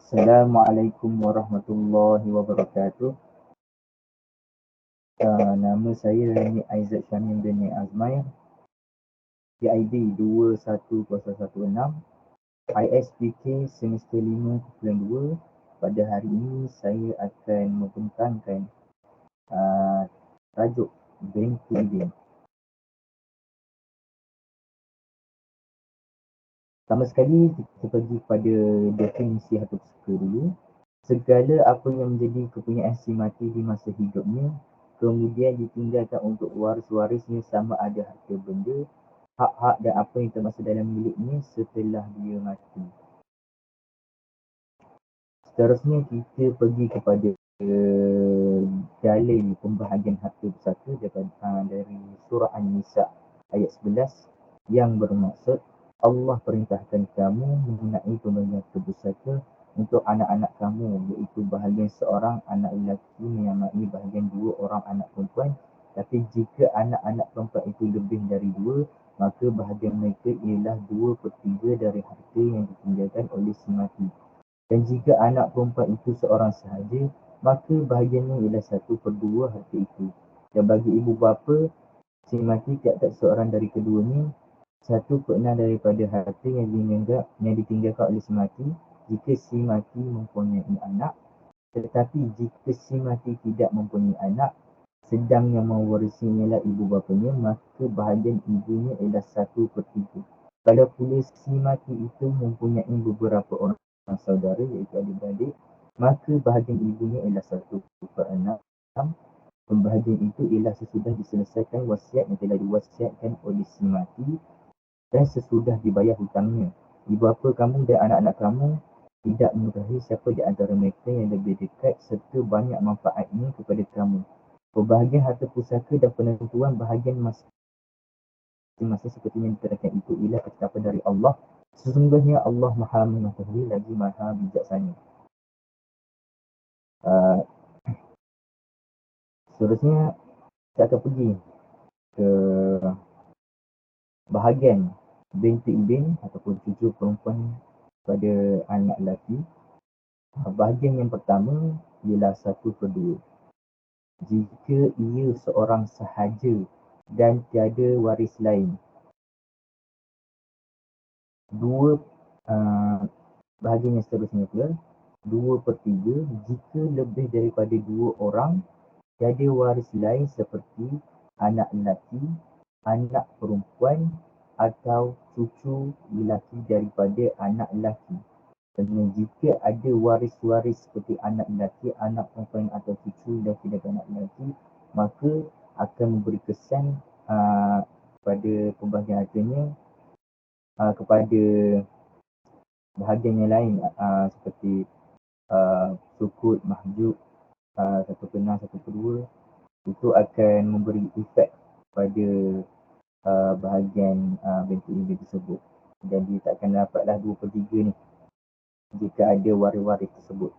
Assalamualaikum warahmatullahi wabarakatuh. Nama saya Nik Aizat Syamim bin Nik Azmair, PID 21016, ISPK semester 5.2. Pada hari ini saya akan membentangkan tajuk Bintu Ibn. Pertama sekali kita pergi kepada definisi harta pusaka dulu. Segala apa yang menjadi kepunyaan si mati di masa hidupnya kemudian ditinggalkan untuk waris-warisnya sama ada harta benda, hak-hak dan apa yang termasuk dalam miliknya setelah dia mati. Seterusnya kita pergi kepada dalil pembahagian harta pusaka dari surah An-Nisa ayat 11 yang bermaksud Allah perintahkan kamu mengenai pembagian harta pusaka untuk anak-anak kamu, iaitu bahagian seorang anak lelaki menyamai bahagian dua orang anak perempuan. Tapi jika anak-anak perempuan itu lebih dari dua, maka bahagian mereka ialah 2/3 dari harta yang ditinggalkan oleh si mati. Dan jika anak perempuan itu seorang sahaja, maka bahagiannya ialah 1/2 harta itu. Dan bagi ibu bapa si mati tiap-tiap seorang dari keduanya 1/6 daripada harta yang ditinggalkan oleh si mati jika si mati mempunyai anak. Tetapi jika si mati tidak mempunyai anak, sedang yang mewarisinya ialah ibu bapanya, maka bahagian ibunya ialah 1/3. Kalau pula si mati itu mempunyai beberapa orang saudara iaitu adik-beradik, maka bahagian ibunya ialah 1/6. Pembahagian itu ialah sesudah diselesaikan wasiat yang telah diwasiatkan oleh si mati dan sesudah dibayar hutangnya. Ibu bapa kamu dan anak-anak kamu tidak mengetahui siapa di antara mereka yang lebih dekat serta banyak manfaatnya kepada kamu. Pembahagian harta pusaka dan penentuan bahagian masing-masing seperti yang diterangkan itu ialah ketetapan dari Allah. Sesungguhnya Allah Maha Mengetahui lagi Maha Bijaksana. Seterusnya kita akan pergi ke bahagian binti ibn ataupun cucu perempuan pada anak lelaki. Bahagian yang pertama ialah 1/2. Jika ia seorang sahaja dan tiada waris lain. Bahagian yang seterusnya pula 2/3 jika lebih daripada 2 orang tiada waris lain seperti anak lelaki, anak perempuan atau cucu lelaki daripada anak lelaki. Dan jika ada waris-waris seperti anak lelaki, anak perempuan atau cucu lelaki daripada anak lelaki, maka akan memberi kesan pada pembahagian hartanya kepada bahagian yang lain seperti sukut, mahjub, 1/6, 1/2. Itu akan memberi efek pada bahagian binti ibn tersebut. Dan dia tak akan dapatlah 2/3 ni jika ada waris-waris tersebut.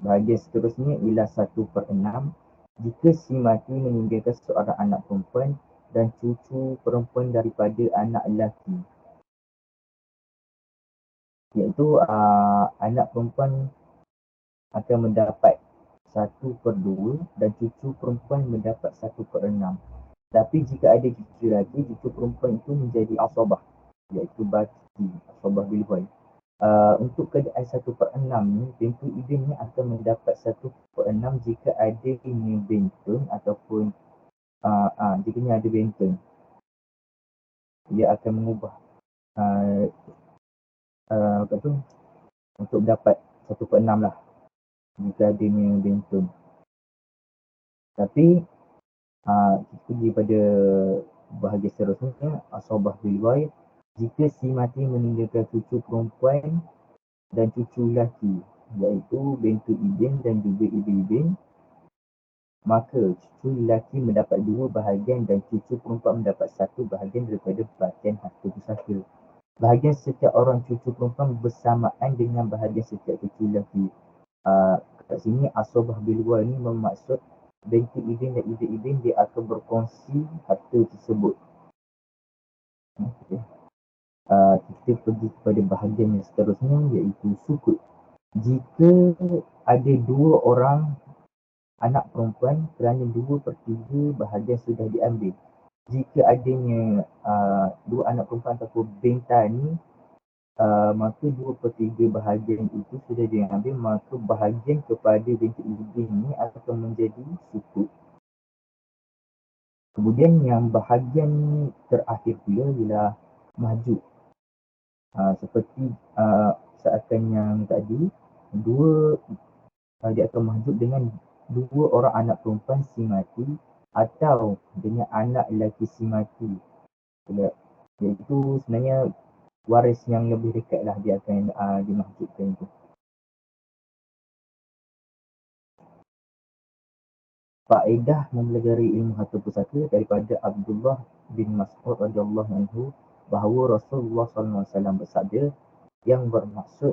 Bahagian seterusnya ialah 1/6 jika si mati meninggalkan seorang anak perempuan dan cucu perempuan daripada anak lelaki, iaitu anak perempuan akan mendapat 1/2 dan cucu perempuan mendapat 1/6. Tapi jika ada cucu lelaki, cucu perempuan itu menjadi asabah, iaitu baki, asabah bilwai. Untuk keadaan 1/6 ni, bintu ibn ni akan mendapat 1/6 jika adanya bintun ataupun jika ni ada bintun. Ia akan mengubah untuk dapat 1/6 lah jika adanya bintun. Tapi kita pergi pada bahagian seterusnya, asabah bilwai. Jika si mati meninggalkan cucu perempuan dan cucu lelaki, iaitu bintu ibn dan juga ibu ibn, maka cucu lelaki mendapat 2 bahagian dan cucu perempuan mendapat 1 bahagian daripada bahagian harta pusaka. Bahagian setiap orang cucu perempuan bersamaan dengan bahagian setiap cucu lelaki. Kat sini asabah bilwai ni bermaksud bintu ibn dan ibu ibn dia akan berkongsi harta tersebut. Okay. kita pergi kepada bahagian yang seterusnya, iaitu sukut. Jika ada dua orang anak perempuan, kerana 2/3 bahagian sudah diambil. Jika adanya dua anak perempuan ataupun benta ni, maka 2/3 bahagian itu sudah diambil, maka bahagian kepada binti iblis ni akan menjadi sukut. Kemudian yang bahagian terakhir pula ialah mahjub. Seperti seakan yang tadi, dia akan mahjub dengan dua orang anak perempuan si mati atau dengan anak lelaki si mati. Iaitu sebenarnya waris yang lebih dekat lah dia akan dimahjubkan itu. Faedah mempelajari ilmu harta pusaka daripada Abdullah bin Mas'ud radhiyallahu anhu bahawa Rasulullah SAW bersabda, yang bermaksud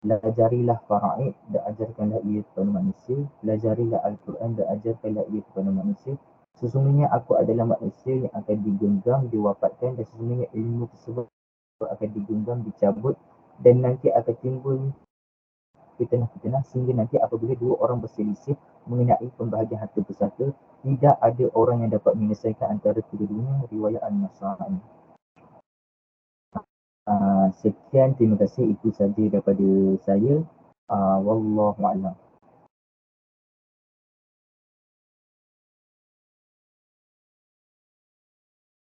pelajarilah faraid dan ajarkanlah ia kepada manusia, pelajarilah Al-Quran dan ajarkanlah ia kepada manusia. Sesungguhnya aku adalah manusia yang akan digenggam, diwafatkan, dan sesungguhnya ilmu tersebut akan digenggam, dicabut, dan nanti akan timbul fitnah-fitnah sehingga nanti apabila dua orang berselisih mengenai pembahagian harta pusaka, tidak ada orang yang dapat menyelesaikan antara kedua-duanya. Riwayat An-Nasa'i. Sekian, terima kasih, itu saja daripada saya. Wallahu a'lam.